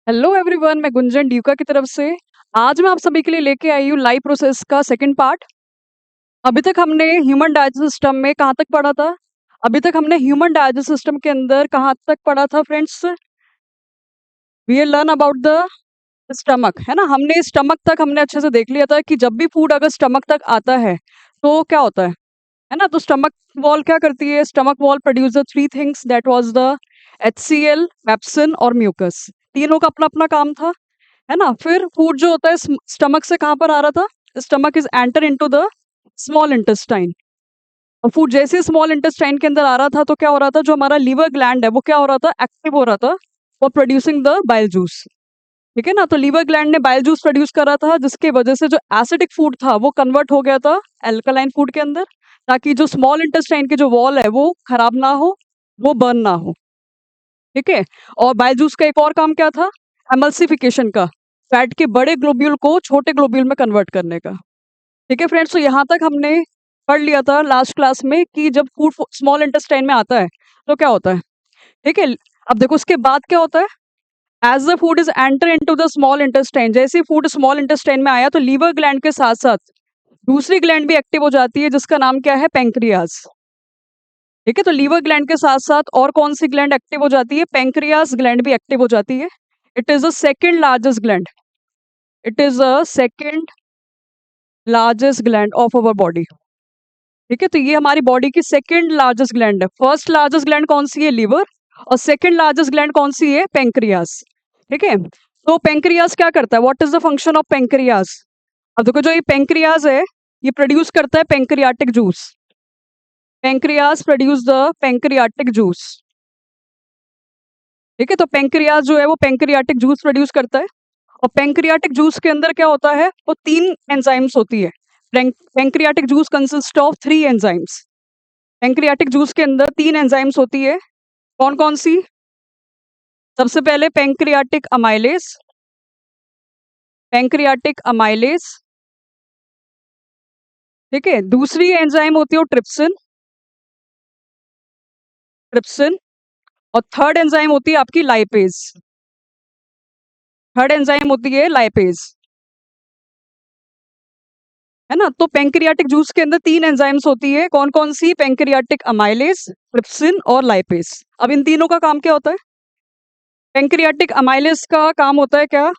Hello everyone, मैं गुंजन ड्यूका की तरफ से। आज मैं आप सभी के लिए लेके आई हूँ लाइव प्रोसेस का सेकंड पार्ट। अभी तक हमने ह्यूमन डाइजेस्ट सिस्टम में कहाँ तक पढ़ा था? अभी तक हमने ह्यूमन डाइजेस्ट सिस्टम के अंदर कहाँ तक पढ़ा था friends? We learn about the stomach, है ना। हमने स्टमक तक हमने अच्छे से देख लिया था कि जब भी फूड अगर स्टमक तक आता है तो क्या होता है ना। तो स्टमक वॉल क्या करती है? Stomach wall produce the three things, that was the HCl, pepsin और म्यूकस। तीनों का अपना अपना काम था, है ना। फिर फूड जो होता है स्टमक से कहाँ पर आ रहा था? Stomach is enter into the small intestine. और फूड जैसे स्मॉल इंटेस्टाइन के अंदर आ रहा था तो क्या हो रहा था? जो हमारा लीवर ग्लैंड है वो क्या हो रहा था? एक्टिव हो रहा था for producing the bile juice. ठीक है ना। तो लीवर ग्लैंड ने बाइल जूस प्रोड्यूस करा था, जिसके वजह से जो एसिडिक फूड था वो कन्वर्ट हो गया था एल्कलाइन फूड के अंदर, ताकि जो स्मॉल इंटेस्टाइन की जो वॉल है वो खराब ना हो, वो बर्न ना हो। ठीक है। और बाइल जूस का एक और काम क्या था? एमल्सिफिकेशन का, फैट के बड़े ग्लोब्यूल को छोटे ग्लोब्यूल में कन्वर्ट करने का। ठीक है फ्रेंड्स, तो यहाँ तक हमने पढ़ लिया था लास्ट क्लास में कि जब फूड स्मॉल इंटेस्टाइन में आता है तो क्या होता है। ठीक है। अब देखो उसके बाद क्या होता है। As the food is enter into the small intestine, जैसे ही फूड स्मॉल इंटेस्टाइन में आया तो लीवर ग्लैंड के साथ साथ दूसरी ग्लैंड भी एक्टिव हो जाती है, जिसका नाम क्या है? पेंक्रियाज। ठीक है। तो लीवर ग्लैंड के साथ साथ और कौन सी ग्लैंड एक्टिव हो जाती है? पेंक्रियाज ग्लैंड भी एक्टिव हो जाती है। It is the second largest gland. It is a second largest gland of our body. ठीक है। तो ये हमारी बॉडी की सेकेंड लार्जेस्ट ग्लैंड है। फर्स्ट लार्जेस्ट ग्लैंड कौन सी है? लीवर। और सेकेंड लार्जेस्ट ग्लैंड कौन सी है? पेंक्रियाज। ठीक है। तो पेंक्रियाज क्या करता है? What is the function of pancreas? अब देखो, जो ये पेंक्रियाज है ये प्रोड्यूस करता है pancreatic juice. Pancreas produce the pancreatic juice. ठीक है। तो पेंक्रियाज जो है वो पेंक्रियाटिक जूस प्रोड्यूस करता है। और पेंक्रियाटिक जूस के अंदर क्या होता है? वो तीन एंजाइम्स होती है। Pancreatic juice consist of three enzymes. Pancreatic juice के अंदर तीन एंजाइम्स होती है। कौन कौन सी? सबसे पहले पेंक्रियाटिक अमाइलेज। Pancreatic amylase. ठीक है। दूसरी एंजाइम होती है वो ट्रिप्सिन। ट्रिप्सिन। और थर्ड एंजाइम होती है आपकी लाइपेज। थर्ड एंजाइम होती है लाइपेज, है ना। तो पेंक्रियाटिक जूस के अंदर तीन एंजाइम्स होती है। कौन कौन सी? पेंक्रियाटिक अमाइलेज, ट्रिप्सिन और लाइपेज। अब इन तीनों का काम क्या होता है? पेंक्रियाटिक अमाइलेज का काम होता है क्या?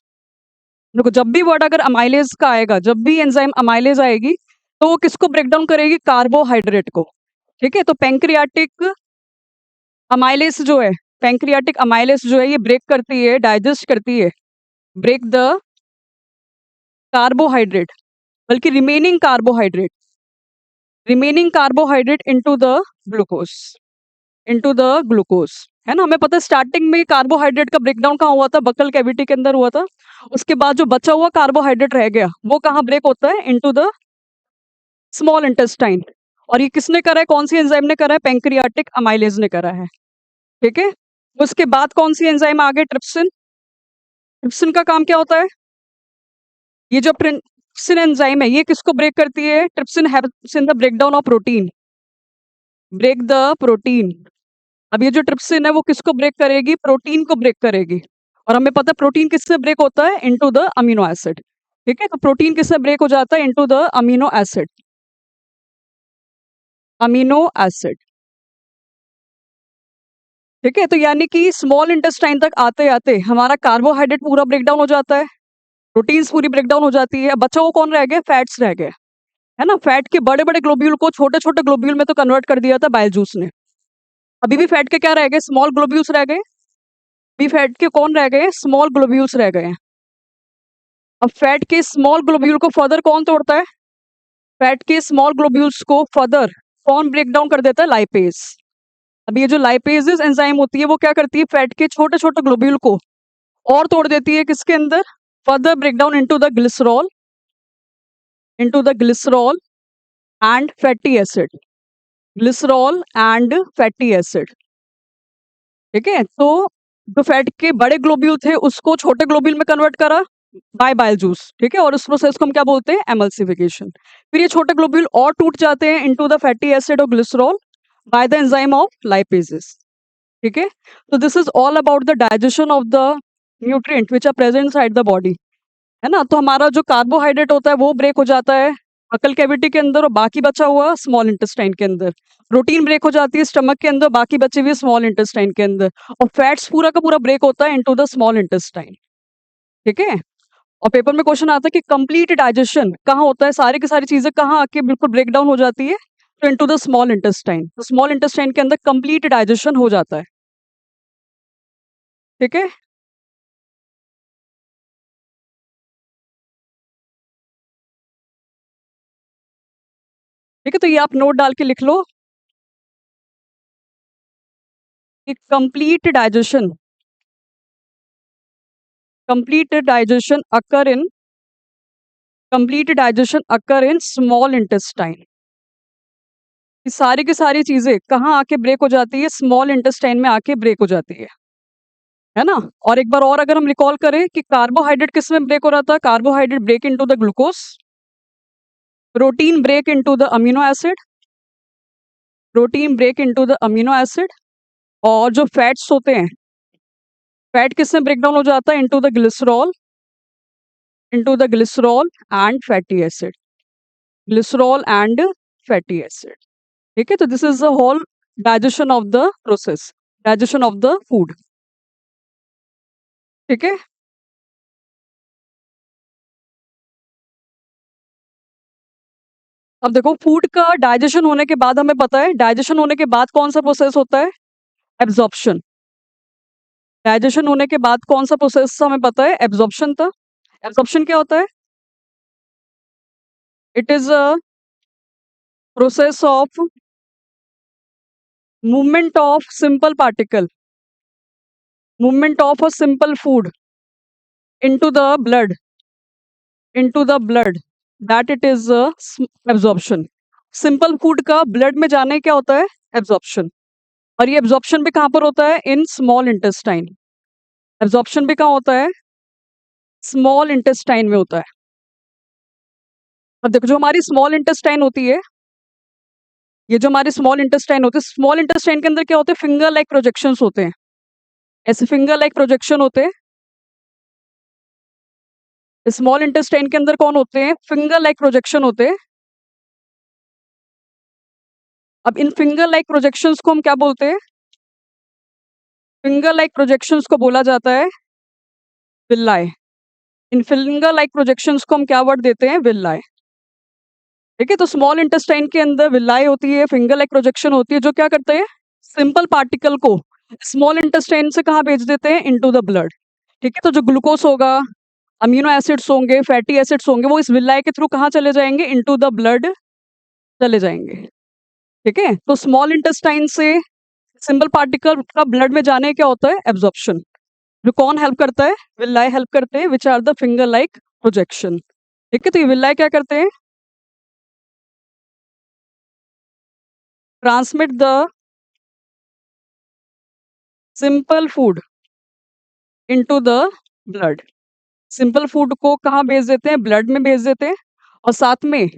देखो, जब भी वर्ड अगर अमाइलेज का आएगा, जब भी एंजाइम अमाइलेज आएगी तो वो किसको ब्रेक डाउन करेगी? कार्बोहाइड्रेट को। ठीक है। तो पेंक्रियाटिक अमाइलेज जो है, पेंक्रियाटिक अमाइलेज जो है ये ब्रेक करती है, डाइजेस्ट करती है, ब्रेक द कार्बोहाइड्रेट, बल्कि remaining carbohydrate into the glucose, into the glucose. है ना। हमें पता है स्टार्टिंग में कार्बोहाइड्रेट का ब्रेकडाउन कहाँ हुआ था? बकल कैविटी के अंदर हुआ था। उसके बाद जो बचा हुआ कार्बोहाइड्रेट रह गया वो कहाँ ब्रेक होता है? Into the small intestine. और ये किसने करा है? कौन सी एंजाइम ने करा है? पेंक्रियाटिक अमाइलेज ने करा है। ठीक है। उसके बाद कौन सी एंजाइम आ गई? ट्रिप्सिन। ट्रिप्सिन का काम क्या होता है? ये जो ट्रिप्सिन एंजाइम है ये किसको ब्रेक करती है? Trypsin helps in the breakdown of protein. Break the protein. अब ये जो ट्रिप्सिन है वो किसको ब्रेक करेगी? प्रोटीन को ब्रेक करेगी। और हमें पता है प्रोटीन किससे ब्रेक होता है? Into the amino acid. ठीक है। तो प्रोटीन किससे ब्रेक हो जाता है? Into the amino acid. Amino acid. ठीक है। तो यानी कि स्मॉल इंटेस्टाइन तक आते आते हमारा कार्बोहाइड्रेट पूरा ब्रेकडाउन हो जाता है, प्रोटीन्स पूरी ब्रेकडाउन हो जाती है। अब बचा वो कौन रह गए? फैट्स रह गए, है ना। फैट के बड़े बड़े ग्लोब्यूल को छोटे छोटे ग्लोब्यूल में तो कन्वर्ट कर दिया था बाइल जूस ने। अभी भी फैट के क्या रह गए? स्मॉल ग्लोब्यूल्स रह गए। अभी फैट के कौन रह गए? स्मॉल ग्लोब्यूल्स रह गए। अब फैट के स्मॉल ग्लोब्यूल को फर्दर कौन तोड़ता है? फैट के स्मॉल ग्लोब्यूल्स को फर्दर कौन ब्रेक डाउन कर देता है? लाइपेज। अब ये जो लाइपेजेस एंजाइम होती है वो क्या करती है? फैट के छोटे छोटे ग्लोब्यूल को और तोड़ देती है। किसके अंदर? Further break down into the glycerol, into the glycerol and fatty acid. Glycerol and fatty acid. ठीक है। तो जो फैट के बड़े ग्लोब्यूल थे उसको छोटे ग्लोब्यूल में कन्वर्ट करा बाय बाइल जूस। ठीक है। और उस प्रोसेस को हम क्या बोलते हैं? एमल्सिफिकेशन। फिर ये छोटे ग्लोब्यूल और टूट जाते हैं इनटू द फैटी एसिड और glycerol by the enzyme of lipases. ठीक है। तो this is all about the digestion of the nutrient which are present side the body, है ना। तो हमारा जो कार्बोहाइड्रेट होता है वो ब्रेक हो जाता है बकल कैविटी के अंदर और बाकी बचा हुआ स्मॉल इंटेस्टाइन के अंदर। प्रोटीन ब्रेक हो जाती है स्टमक के अंदर, बाकी बची हुई स्मॉल इंटेस्टाइन के अंदर। और फैट्स पूरा का पूरा ब्रेक होता है इनटू द स्मॉल इंटेस्टाइन। ठीक है। और पेपर में क्वेश्चन आता है कि कंप्लीट डाइजेशन कहाँ होता है, सारी की सारी चीजें कहाँ आके बिल्कुल ब्रेक डाउन हो जाती है, तो इनटू द स्मॉल इंटेस्टाइन। तो स्मॉल इंटेस्टाइन के अंदर कंप्लीट डाइजेशन हो जाता है। ठीक है। ठीक है, तो ये आप नोट डाल के लिख लो कि complete digestion occur in complete digestion occur in small intestine। ये सारी की सारी चीजें कहाँ आके ब्रेक हो जाती है, स्मॉल इंटेस्टाइन में आके ब्रेक हो जाती है ना। और एक बार और अगर हम रिकॉल करें कि कार्बोहाइड्रेट किस में ब्रेक हो रहा था, carbohydrate break into the glucose, protein break into the amino acid, protein break into the amino acid. और जो फैट्स होते हैं, फैट किस में ब्रेक डाउन हो जाता है, into the glycerol, into the glycerol and fatty acid, glycerol and fatty acid. ठीक है, तो this is the whole digestion of the process, digestion of the food. ठीक है। अब देखो फूड का डाइजेशन होने के बाद हमें पता है, डाइजेशन होने के बाद कौन सा प्रोसेस होता है, एब्जॉर्प्शन। डाइजेशन होने के बाद कौन सा प्रोसेस हमें पता है, एब्जॉर्प्शन था। एब्जॉर्प्शन क्या होता है, it is a process of movement of simple particle, movement of a simple food into the blood, into the blood, that it is absorption. Simple food का ब्लड में जाने क्या होता है, एब्जॉर्प्शन। और ये एब्जॉर्प्शन भी कहाँ पर होता है, इन स्मॉल इंटेस्टाइन। एब्जॉर्प्शन भी कहाँ होता है, स्मॉल इंटेस्टाइन में होता है। अब देखो जो हमारी स्मॉल इंटेस्टाइन होती है, ये जो हमारी स्मॉल इंटेस्टाइन होती है, स्मॉल इंटेस्टाइन के अंदर क्या होते हैं, फिंगर लाइक प्रोजेक्शंस होते हैं। ऐसे फिंगर लाइक प्रोजेक्शन होते हैं। स्मॉल इंटेस्टाइन के अंदर कौन होते हैं, फिंगर लाइक प्रोजेक्शन होते हैं। अब इन फिंगर लाइक प्रोजेक्शंस को हम क्या बोलते हैं, फिंगर लाइक प्रोजेक्शंस को बोला जाता है विल्लाई। इन फिंगर लाइक प्रोजेक्शंस को हम क्या वर्ड देते हैं, विल्लाई। ठीक है, तो स्मॉल इंटेस्टाइन के अंदर विल्लाई होती है, फिंगर लाइक प्रोजेक्शन होती है, जो क्या करते हैं, सिंपल पार्टिकल को स्मॉल इंटेस्टाइन से कहाँ भेज देते हैं, इनटू द ब्लड। ठीक है, तो जो ग्लूकोज होगा, अमीनो एसिड्स होंगे, फैटी एसिड्स होंगे, वो इस विल्लाई के थ्रू कहाँ चले जाएंगे, इनटू द ब्लड चले जाएंगे। ठीक है, तो स्मॉल इंटेस्टाइन से सिंपल पार्टिकल का ब्लड में जाने क्या होता है, एब्जॉर्प्शन। जो कौन हेल्प करता है, विल्लाई हेल्प करते हैं, which are the finger like projection. ठीक है, तो ये विल्लाई क्या करते हैं, transmit the simple food into the blood. Simple food को कहाँ भेज देते हैं, ब्लड में भेज देते हैं। और साथ में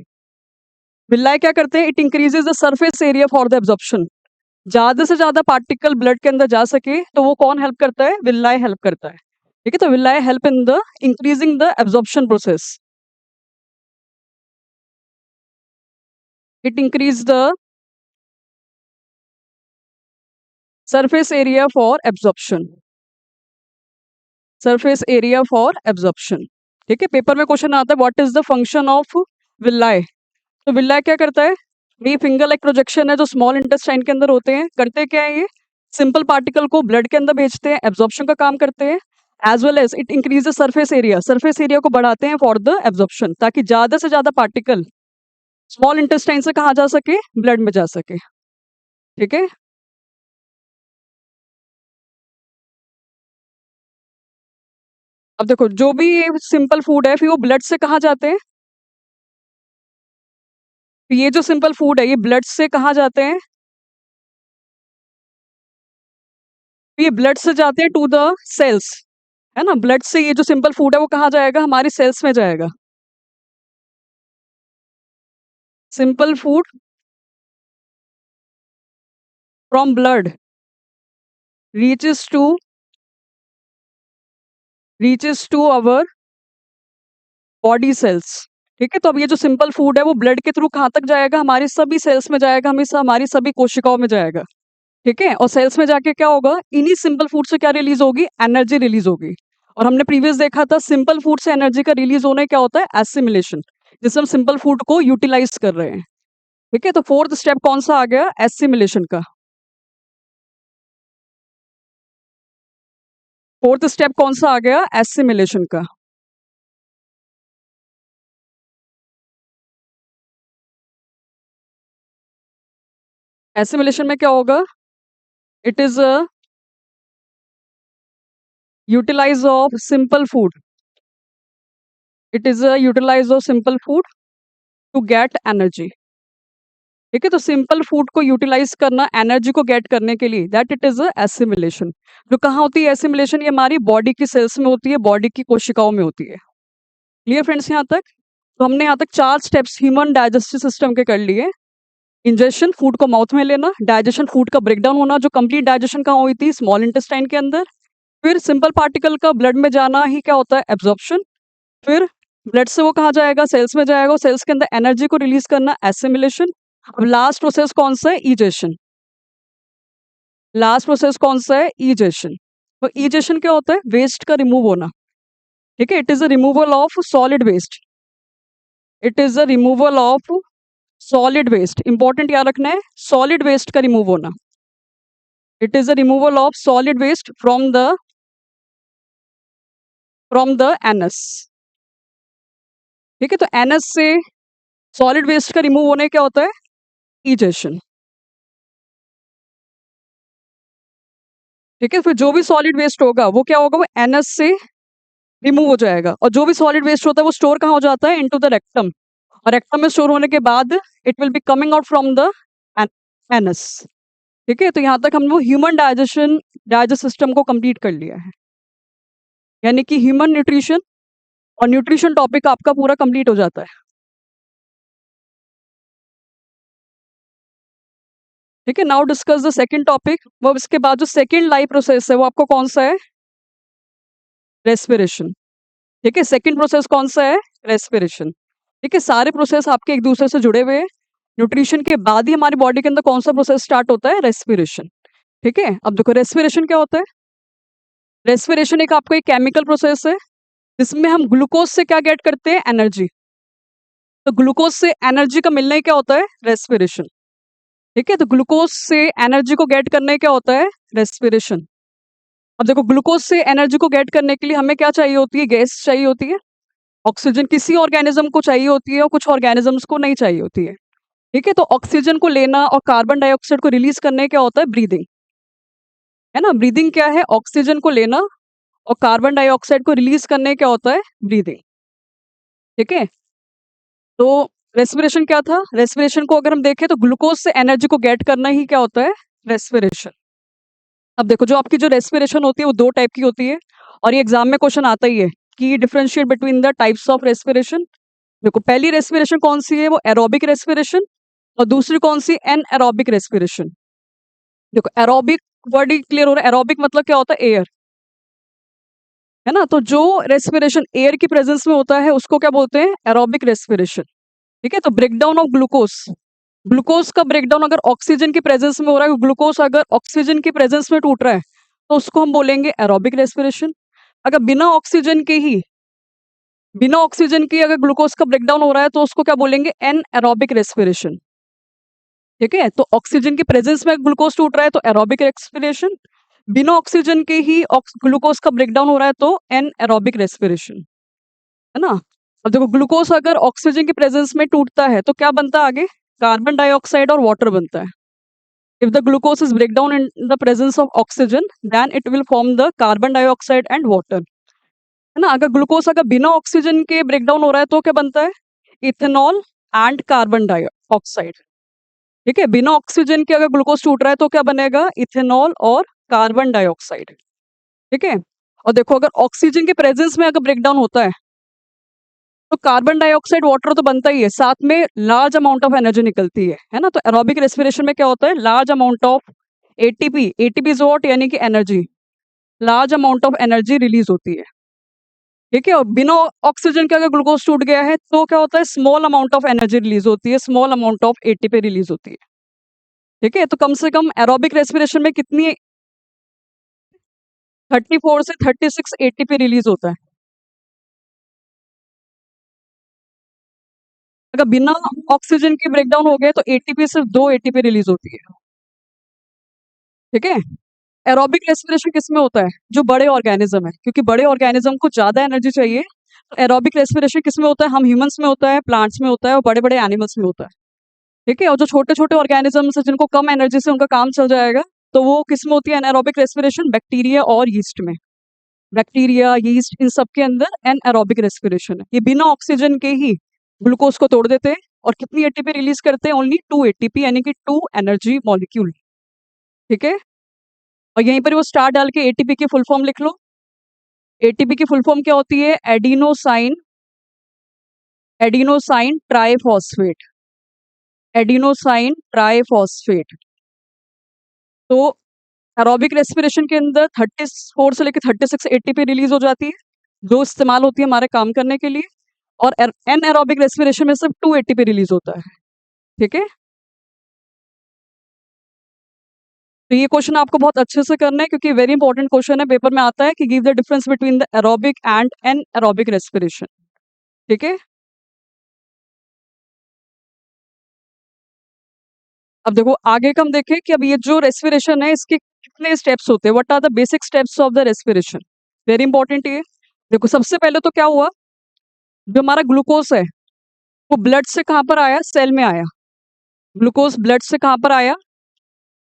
विल्लाई क्या करते हैं, it increases the surface area for the absorption. ज्यादा से ज्यादा पार्टिकल ब्लड के अंदर जा सके तो वो कौन हेल्प करता है, विल्लाई हेल्प करता है। ठीक है, तो विल्लाई help in the increasing the absorption process. It increase the surface area for absorption, surface area for absorption। ठीक है, पेपर में क्वेश्चन आता है what is the function of विल्लाई। तो विल्लाई क्या करता है, ये फिंगर लाइक प्रोजेक्शन है जो स्मॉल इंटेस्टाइन के अंदर होते हैं, करते क्या है, ये सिंपल पार्टिकल को ब्लड के अंदर भेजते हैं, एब्जॉर्प्शन का काम करते हैं। As well as it increase surface area को बढ़ाते हैं फॉर द एब्जॉर्प्शन, ताकि ज्यादा से ज्यादा पार्टिकल स्मॉल इंटेस्टाइन से कहा जा सके, ब्लड में जा सके। ठीक है, अब देखो जो भी ये सिंपल फूड है फिर वो ब्लड से कहाँ जाते हैं, तो ये जो सिंपल फूड है ये ब्लड से कहाँ जाते हैं, तो ये ब्लड से जाते हैं टू द सेल्स, है ना। ब्लड से ये जो सिंपल फूड है वो कहाँ जाएगा, हमारी सेल्स में जाएगा। Simple food from blood reaches to reaches to our body cells. ठीक है, तो अब ये जो सिंपल फूड है वो ब्लड के थ्रू कहाँ तक जाएगा? हमारी सभी सेल्स में जाएगा, हमारी सभी कोशिकाओं में जाएगा। ठीक है, और सेल्स में जाके क्या होगा? इन्हीं सिंपल फूड से क्या रिलीज होगी? एनर्जी रिलीज होगी। और हमने प्रीवियस देखा था सिंपल फूड से एनर्जी का रिलीज होना क्या होता है? एसिमिलेशन, जिससे हम सिंपल फूड को यूटिलाइज कर रहे हैं। ठीक है, तो फोर्थ स्टेप कौन सा आ गया? एसिमिलेशन का। फोर्थ स्टेप कौन सा आ गया? एसिमिलेशन का। एसिमिलेशन में क्या होगा? It is a utilise of simple food. It is a utilise of simple food to get energy. ठीक है, तो सिंपल फूड को यूटिलाइज करना एनर्जी को गेट करने के लिए, दैट इट इज एसिमिलेशन। जो कहाँ होती है एसिमिलेशन? ये हमारी बॉडी की सेल्स में होती है, बॉडी की कोशिकाओं में होती है। क्लियर फ्रेंड्स यहाँ तक? तो हमने यहाँ तक 4 स्टेप्स ह्यूमन डाइजेस्टिव सिस्टम के कर लिए। इंजेक्शन, फूड को माउथ में लेना। डाइजेशन, फूड का ब्रेकडाउन होना, जो कंप्लीट डाइजेशन कहाँ हुई थी? स्मॉल इंटेस्टाइन के अंदर। फिर सिंपल पार्टिकल का ब्लड में जाना ही क्या होता है? एब्जॉर्प्शन। फिर ब्लड से वो कहाँ जाएगा? सेल्स में जाएगा, सेल्स के अंदर एनर्जी को रिलीज करना, एसिमिलेशन। अब लास्ट प्रोसेस कौन सा है? इजेशन। लास्ट प्रोसेस कौन सा है? इजेशन। तो इजेशन क्या होता है? वेस्ट का रिमूव होना। ठीक है, it is a removal of solid waste. It is a removal of solid waste. Important याद रखना है, सॉलिड वेस्ट का रिमूव होना। It is a removal of solid waste from the anus. ठीक है, तो एनस से सॉलिड वेस्ट का रिमूव होने क्या होता है? इजेशन। ठीक है, फिर जो भी सॉलिड वेस्ट होगा वो क्या होगा? वो एनस से रिमूव हो जाएगा, और जो भी सॉलिड वेस्ट होता है वो स्टोर कहाँ हो जाता है? Into the rectum. और रेक्टम में स्टोर होने के बाद it will be coming out from the anus. ठीक है, तो यहाँ तक हम वो ह्यूमन डाइजेस्ट सिस्टम को कंप्लीट कर लिया है, यानी कि ह्यूमन न्यूट्रिशन और न्यूट्रिशन टॉपिक आपका पूरा कंप्लीट हो जाता है। ठीक है, now discuss the second topic. वो इसके बाद जो सेकंड लाइफ प्रोसेस है वो आपको कौन सा है? रेस्पिरेशन। ठीक है, सेकंड प्रोसेस कौन सा है? रेस्पिरेशन। ठीक है, सारे प्रोसेस आपके एक दूसरे से जुड़े हुए हैं। न्यूट्रिशन के बाद ही हमारी बॉडी के अंदर कौन सा प्रोसेस स्टार्ट होता है? रेस्पिरेशन। ठीक है, अब देखो रेस्पिरेशन क्या होता है? रेस्पिरेशन एक आपको एक केमिकल प्रोसेस है जिसमें हम ग्लूकोज से क्या गेट करते हैं? एनर्जी। तो ग्लूकोज से एनर्जी का मिलना ही क्या होता है? रेस्पिरेशन। ठीक है, तो ग्लूकोज से एनर्जी को गेट करने क्या होता है? रेस्पिरेशन। अब देखो ग्लूकोज से एनर्जी को गेट करने के लिए हमें क्या चाहिए होती है? गैस चाहिए होती है। ऑक्सीजन किसी ऑर्गेनिज्म को चाहिए होती है और कुछ ऑर्गेनिजम्स को नहीं चाहिए होती है। ठीक है, तो ऑक्सीजन को लेना और कार्बन डाइऑक्साइड को रिलीज करने क्या होता है? ब्रीदिंग। है ना, ब्रीदिंग क्या है? ऑक्सीजन को लेना और कार्बन डाइऑक्साइड को रिलीज करने क्या होता है? ब्रीदिंग। ठीक है, तो रेस्पिरेशन क्या था? रेस्पिरेशन को अगर हम देखें तो ग्लूकोज से एनर्जी को गेट करना ही क्या होता है? रेस्पिरेशन। अब देखो जो आपकी जो रेस्पिरेशन होती है वो 2 टाइप की होती है, और ये एग्जाम में क्वेश्चन आता ही है कि differentiate between the types of respiration. देखो पहली रेस्पिरेशन कौन सी है? वो एरोबिक रेस्पिरेशन। और दूसरी कौन सी? Anaerobic respiration. देखो एरोबिक वर्ड ही क्लियर हो रहा है। एरोबिक मतलब क्या होता है? एयर। है ना, तो जो रेस्पिरेशन एयर की प्रेजेंस में होता है उसको क्या बोलते हैं? Aerobic respiration. ठीक है, तो ब्रेकडाउन ऑफ ग्लूकोज, ग्लूकोज का ब्रेकडाउन अगर ऑक्सीजन की प्रेजेंस में हो रहा है, ग्लूकोज अगर ऑक्सीजन की प्रेजेंस में टूट रहा है तो उसको हम बोलेंगे एरोबिक रेस्पिरेशन। अगर बिना ऑक्सीजन की अगर ग्लूकोज का ब्रेकडाउन हो रहा है तो उसको क्या बोलेंगे? Anaerobic respiration. ठीक है, तो ऑक्सीजन की प्रेजेंस में ग्लूकोज टूट रहा है तो एरोबिक रेस्पिरेशन, बिना ऑक्सीजन के ही ग्लूकोज का ब्रेकडाउन हो रहा है तो एन एरोबिक रेस्पिरेशन। है ना, अब देखो ग्लूकोज अगर ऑक्सीजन की प्रेजेंस में टूटता है तो क्या बनता है आगे? कार्बन डाइऑक्साइड और वाटर बनता है। If the glucose is break down in the presence of oxygen then it will form the carbon dioxide and water. है ना, अगर ग्लूकोज अगर बिना ऑक्सीजन के ब्रेक डाउन हो रहा है तो क्या बनता है? Ethanol and carbon dioxide. ठीक है, बिना ऑक्सीजन के अगर ग्लूकोज टूट रहा है तो क्या बनेगा? इथेनॉल और कार्बन डाइऑक्साइड। ठीक है, और देखो अगर ऑक्सीजन के प्रेजेंस में अगर ब्रेकडाउन होता है तो कार्बन डाइऑक्साइड वाटर तो बनता ही है, साथ में लार्ज अमाउंट ऑफ एनर्जी निकलती है ना। तो एरोबिक रेस्पिरेशन में क्या होता है? Large amount of ATP, ATP is what? यानी कि energy, large amount of energy release होती है। ठीक है, और बिना ऑक्सीजन के अगर ग्लूकोज टूट गया है तो क्या होता है, small amount of energy release होती है, small amount of ATP release होती है। ठीक है, तो कम से कम एरोबिक रेस्पिरेशन में कितनी, 34 से 36 एटीपी रिलीज होता है। अगर बिना ऑक्सीजन के ब्रेकडाउन हो गए तो एटीपी सिर्फ 2 एटीपी रिलीज होती है। ठीक है, एरोबिक रेस्पिरेशन किसमें होता है, जो बड़े ऑर्गेनिज्म है, क्योंकि बड़े ऑर्गेनिज्म को ज्यादा एनर्जी चाहिए। तो एरोबिक रेस्पिरेशन किसमें होता है, हम ह्यूमंस में होता है, प्लांट्स में होता है और बड़े बड़े एनिमल्स में होता है। ठीक है, और जो छोटे छोटे ऑर्गेनिजम्स है जिनको कम एनर्जी से उनका काम चल जाएगा, तो वो किसमें होती है एनारोबिक रेस्पिरेशन, बैक्टीरिया और यीस्ट में। बैक्टीरिया, यीस्ट, इन सब के अंदर एनारोबिक रेस्पिरेशन है। ये बिना ऑक्सीजन के ही ग्लूकोज को तोड़ देते हैं और कितनी एटीपी रिलीज करते हैं, ओनली 2 एटीपी, यानी कि 2 एनर्जी मॉलिक्यूल। ठीक है, और यहीं पर वो स्टार डाल के एटीपी की फुल फॉर्म लिख लो। एटीपी की फुल फॉर्म क्या होती है, adenosine, adenosine triphosphate, adenosine triphosphate. तो एरोबिक रेस्पिरेशन के अंदर 34 से लेकर 36 एटीपी रिलीज हो जाती है, जो इस्तेमाल होती है हमारे काम करने के लिए। और एन एरोबिक रेस्पिरेशन में सिर्फ 2 एटीपी रिलीज होता है। ठीक है, तो ये क्वेश्चन आपको बहुत अच्छे से करना है, क्योंकि वेरी इंपॉर्टेंट क्वेश्चन है, पेपर में आता है कि give the difference between the aerobic and anaerobic respiration. ठीक है, अब देखो आगे का हम देखें कि अब ये जो रेस्पिरेशन है इसके कितने स्टेप्स होते हैं, what are the basic steps of the respiration. Very important ये। देखो सबसे पहले तो क्या हुआ, जो हमारा ग्लूकोज है वो ब्लड से कहाँ पर आया, सेल में आया। ग्लूकोज ब्लड से कहाँ पर आया,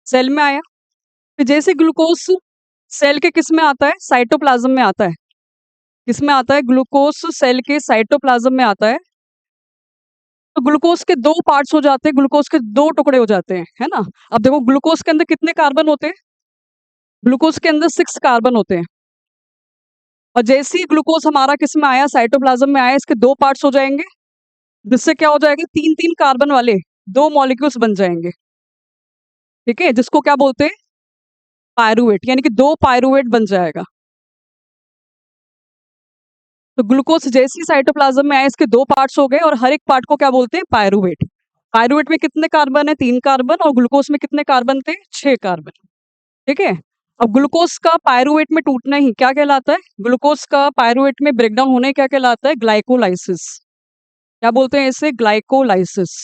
सेल में आया। फिर जैसे ग्लूकोज सेल के किस में आता है, साइटोप्लाज्म में आता है। किस में आता है, ग्लूकोज सेल के साइटोप्लाज्म में आता है। तो ग्लूकोज के दो पार्ट्स हो जाते हैं, ग्लूकोज के दो टुकड़े हो जाते हैं, है ना। अब देखो ग्लूकोज के अंदर कितने कार्बन होते हैं, ग्लूकोज के अंदर 6 कार्बन होते हैं। और जैसे ही ग्लूकोज हमारा किस में आया, साइटोप्लाज्म में आया, इसके दो पार्ट्स हो जाएंगे, जिससे क्या हो जाएगा, 3-3 कार्बन वाले दो मॉलिक्यूल्स बन जाएंगे। ठीक है, जिसको क्या बोलते हैं, पायरुवेट, यानी कि दो पायरुवेट बन जाएगा। तो ग्लूकोज जैसी साइटोप्लाज्म में आया, इसके दो पार्ट्स हो गए और हर एक पार्ट को क्या बोलते हैं, पायरुवेट। पायरुवेट में कितने कार्बन है, 3 कार्बन, और ग्लूकोज में कितने कार्बन थे, 6 कार्बन। ठीक है, अब ग्लूकोज का पायरुवेट में टूटना ही क्या कहलाता है, ग्लूकोज का पायरुवेट में ब्रेकडाउन होने क्या कहलाता है, ग्लाइकोलाइसिस। क्या बोलते हैं इसे, ग्लाइकोलाइसिस।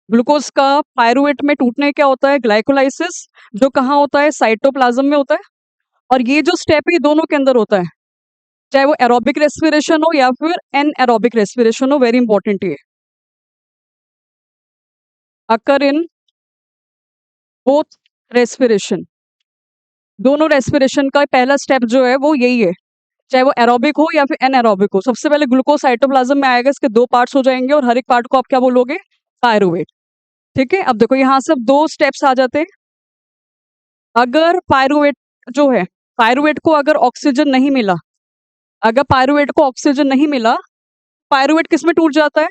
ग्लूकोज का पायरुवेट में टूटने क्या होता है, ग्लाइकोलाइसिस, जो कहाँ होता है, साइटोप्लाज्म में होता है। और ये जो स्टेप है ये दोनों के अंदर होता है, चाहे वो एरोबिक रेस्पिरेशन हो या फिर एन एरोबिक रेस्पिरेशन हो। वेरी इंपॉर्टेंट ये, अकर इन बोथ रेस्पिरेशन, दोनों रेस्पिरेशन का पहला स्टेप जो है वो यही है, चाहे वो एरोबिक हो या फिर एन एरोबिक हो। सबसे पहले ग्लूकोज साइटोप्लाज्म में आएगा, इसके दो पार्ट्स हो जाएंगे और हर एक पार्ट को आप क्या बोलोगे, पायरुवेट। ठीक है, अब देखो यहाँ से अब दो स्टेप्स आ जाते हैं। अगर पायरुवेट जो है, पायरुवेट को अगर ऑक्सीजन नहीं मिला, अगर पायरुवेट को ऑक्सीजन नहीं मिला, पायरुवेट किस में टूट जाता है,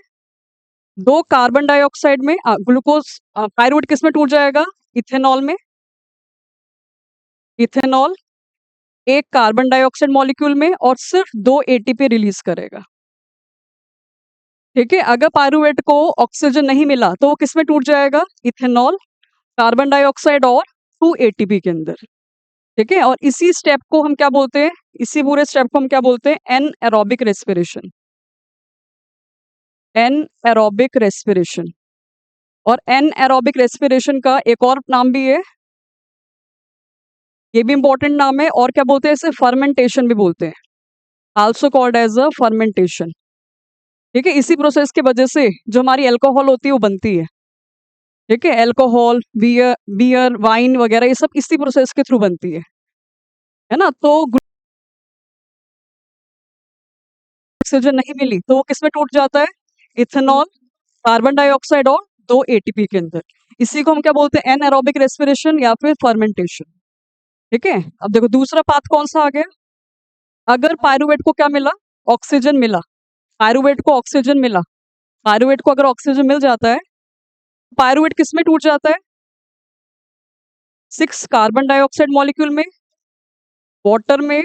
दो कार्बन डाइऑक्साइड में, ग्लूकोज, पायरुवेट किस में टूट जाएगा, इथेनॉल में। इथेनॉल एक कार्बन डाइऑक्साइड मॉलिक्यूल में और सिर्फ 2 एटीपी रिलीज करेगा। ठीक है, अगर पायरुवेट को ऑक्सीजन नहीं मिला तो वो किस में टूट जाएगा, इथेनॉल, कार्बन डाइऑक्साइड और 2 एटीपी के अंदर। ठीक है, और इसी स्टेप को हम क्या बोलते हैं, इसी पूरे स्टेप को हम क्या बोलते हैं, anaerobic respiration. Anaerobic respiration. और एन एरोबिक रेस्पिरेशन का एक और नाम भी है, ये भी इंपॉर्टेंट नाम है, और क्या बोलते हैं इसे, फर्मेंटेशन भी बोलते हैं, also called as a fermentation. ठीक है, इसी प्रोसेस की वजह से जो हमारी अल्कोहल होती है वो बनती है। ठीक है, अल्कोहल, बियर, वाइन वगैरह ये सब इसी प्रोसेस के थ्रू बनती है ना। तो ऑक्सीजन नहीं मिली तो वो किस में टूट जाता है, इथेनॉल, कार्बन डाइऑक्साइड और 2 एटीपी के अंदर। इसी को हम क्या बोलते हैं, एन एरोबिक रेस्पिरेशन या फिर फर्मेंटेशन। ठीक है, अब देखो दूसरा पाथ कौन सा आ गया, अगर पायरुवेट को क्या मिला, ऑक्सीजन मिला, पायरुवेट को ऑक्सीजन मिला, पायरुवेट को अगर ऑक्सीजन मिल जाता है, पायरुवेट किस में टूट जाता है, 6 कार्बन डाइऑक्साइड मॉलिक्यूल में, वाटर में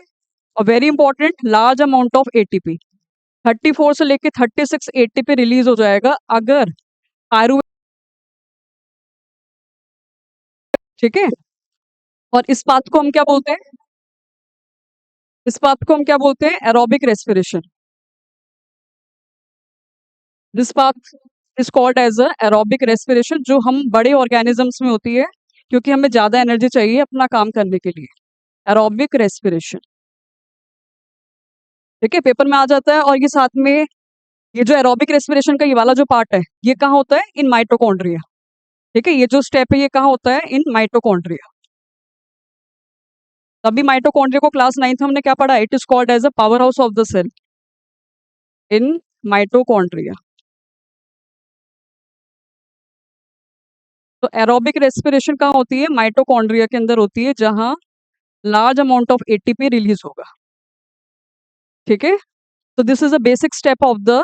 और very important, large amount of ATP. 34 से लेके 36 एटीपी रिलीज हो जाएगा अगर पायरुवेट, ठीक है। और इस बात को हम क्या बोलते हैं, इस बात को हम क्या बोलते हैं, aerobic respiration. This path is called as a aerobic respiration, जो हम बड़े ऑर्गेनिजम्स में होती है क्योंकि हमें ज्यादा एनर्जी चाहिए अपना काम करने के लिए। एरोबिक रेस्पिरेशन, ठीक है, पेपर में आ जाता है। और ये साथ में ये जो एरोबिक रेस्पिरेशन का ये वाला जो पार्ट है, ये कहाँ होता है, इन माइटोकॉन्ड्रिया। ठीक है, ये जो स्टेप है ये कहाँ होता है, इन माइटोकॉन्ड्रिया। तभी माइटोकॉन्ड्रिया को क्लास 9th में हमने क्या पढ़ा, it is called as a power house of the cell in mitochondria. तो एरोबिक रेस्पिरेशन कहाँ होती है, माइटोकॉन्ड्रिया के अंदर होती है, जहां large amount of ATP release होगा। ठीक है, तो this is a basic step of the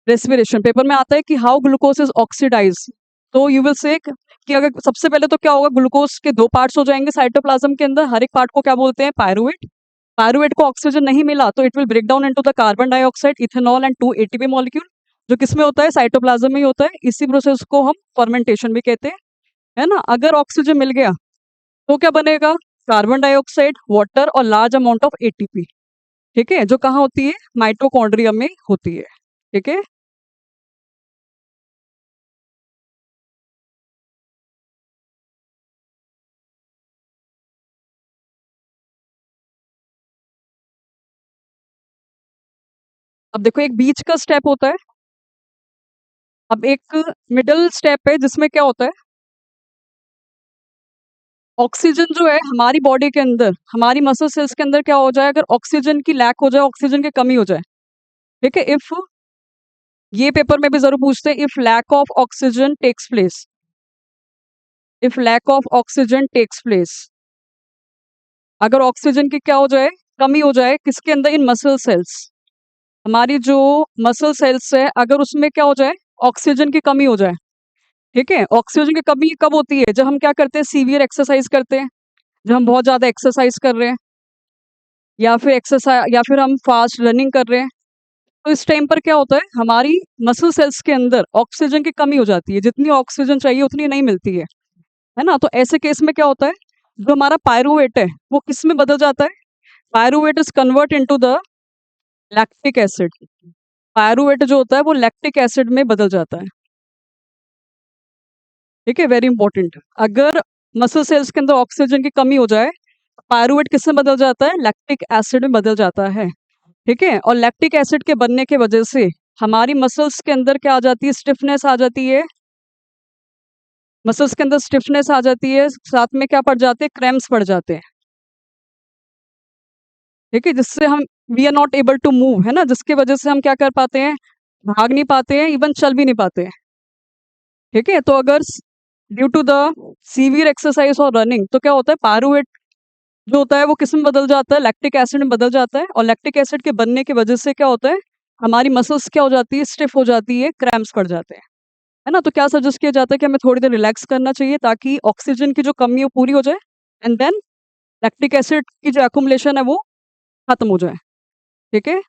respiration. Paper में आता है कि हाउ ग्लूकोज इज ऑक्सीडाइज, तो यू विल से कि अगर सबसे पहले तो क्या होगा, ग्लूकोज के दो पार्ट्स हो जाएंगे साइटोप्लाज्म के अंदर, हर एक पार्ट को क्या बोलते हैं, पायरुवेट। पायरुवेट को ऑक्सीजन नहीं मिला तो it will break down into the carbon dioxide, ethanol and 2 ATP molecule, जो किसमें होता है, साइटोप्लाज्म में ही होता है। इसी प्रोसेस को हम फर्मेंटेशन भी कहते हैं, है ना। अगर ऑक्सीजन मिल गया तो क्या बनेगा, कार्बन डाइऑक्साइड, वाटर और लार्ज अमाउंट ऑफ एटीपी। ठीक है, जो कहाँ होती है, माइटोकॉन्ड्रिया में होती है। ठीक है, अब देखो एक बीच का स्टेप होता है, अब एक मिडल स्टेप है जिसमें क्या होता है, ऑक्सीजन जो है हमारी बॉडी के अंदर, हमारी मसल सेल्स के अंदर क्या हो जाए, अगर ऑक्सीजन की लैक हो जाए, ऑक्सीजन की कमी हो जाए, ठीक है, इफ, ये पेपर में भी जरूर पूछते हैं, if lack of oxygen takes place, if lack of oxygen takes place, अगर ऑक्सीजन की क्या हो जाए, कमी हो जाए, किसके अंदर, इन मसल सेल्स, हमारी जो मसल सेल्स है अगर उसमें क्या हो जाए, ऑक्सीजन की कमी हो जाए। ठीक है, ऑक्सीजन की कमी कब होती है, जब हम क्या करते हैं, सीवियर एक्सरसाइज करते हैं, जब हम बहुत ज्यादा एक्सरसाइज कर रहे हैं, या फिर एक्सरसाइज, या फिर हम फास्ट रनिंग कर रहे हैं, तो इस टाइम पर क्या होता है, हमारी मसल सेल्स के अंदर ऑक्सीजन की कमी हो जाती है, जितनी ऑक्सीजन चाहिए उतनी नहीं मिलती है ना। तो ऐसे केस में क्या होता है, जो हमारा पायरुवेट है वो किस में बदल जाता है, pyruvate is convert into the lactic acid. Pyruvate जो होता है वो लैक्टिक एसिड में बदल जाता है। ठीक है, वेरी इंपॉर्टेंट, अगर मसल सेल्स के अंदर ऑक्सीजन की कमी हो जाए, पायरुवेट किस में बदल जाता है, लैक्टिक एसिड में बदल जाता है। ठीक है, और लैक्टिक एसिड के बनने के वजह से हमारी मसल्स के अंदर क्या आ जाती है, स्टिफनेस आ जाती है, मसल्स के अंदर स्टिफनेस आ जाती है, साथ में क्या पड़ जाते हैं, क्रैम्प्स पड़ जाते हैं। ठीक है, जिससे हम, we are not able to move, है ना, जिसकी वजह से हम क्या कर पाते हैं, भाग नहीं पाते हैं, इवन चल भी नहीं पाते हैं। ठीक है, तो अगर due to the severe exercise और रनिंग, तो क्या होता है, पायरुवेट जो होता है वो किस में बदल जाता है, लैक्टिक एसिड में बदल जाता है, और लैक्टिक एसिड के बनने की वजह से क्या होता है, हमारी मसल्स क्या हो जाती है, स्टिफ हो जाती है, क्रैम्प्स पड़ जाते हैं, है ना। तो क्या सजेस्ट किया जाता है कि हमें थोड़ी देर रिलैक्स करना चाहिए ताकि ऑक्सीजन की जो कमी है वो पूरी हो जाए, एंड देन लैक्टिक एसिड की जो एक्युमुलेशन है वो खत्म हो जाए। ठीक है,